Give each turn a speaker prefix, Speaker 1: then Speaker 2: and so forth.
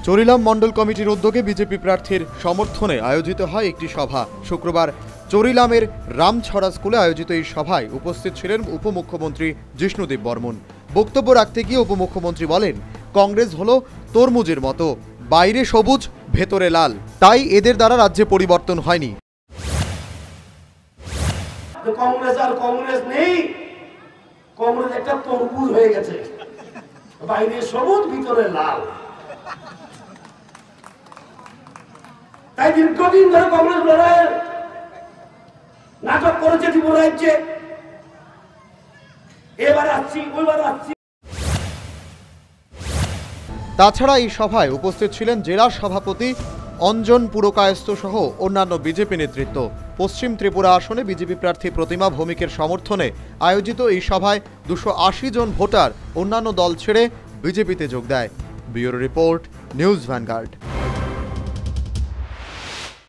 Speaker 1: চরিলাম মণ্ডল কমিটির উদ্যোগে বিজেপি প্রার্থীর সমর্থনে আয়োজিত হয় একটি সভা। শুক্রবার চরিলামের রামছড়া স্কুলে আয়োজিত এই সভায় উপস্থিত ছিলেন উপমুখ্যমন্ত্রী জিষ্ণুদেব বর্মন। বক্তব্য রাখতে গিয়ে উপমুখ্যমন্ত্রী বলেন, কংগ্রেস হলো তরমুজের মতো, বাইরে সবুজ ভেতরে লাল, তাই এদের দ্বারা রাজ্যে পরিবর্তন হয়নি।
Speaker 2: কংগ্রেস আর কংগ্রেস নেই, কংগ্রেস একটা তরমুজ হয়ে গেছে, বাইরে সবুজ ভিতরে লাল। তাই দীর্ঘদিন ধরে কংগ্রেস লড়াইয়ের নাটক করেছে ত্রিপুরা রাজ্যে, এবার আসছি ওইবার আসছি।
Speaker 1: তাছাড়া এই সভায় উপস্থিত ছিলেন জেলা সভাপতি অঞ্জন পুরকায়স্থ সহ অন্যান্য বিজেপি নেতৃত্ব। পশ্চিম ত্রিপুরা আসনে বিজেপি প্রার্থী প্রতিমা ভৌমিকের সমর্থনে আয়োজিত এই সভায় 280 জন ভোটার অন্যান্য দল ছেড়ে বিজেপিতে যোগ দেয়। Bureau report, news vanguard.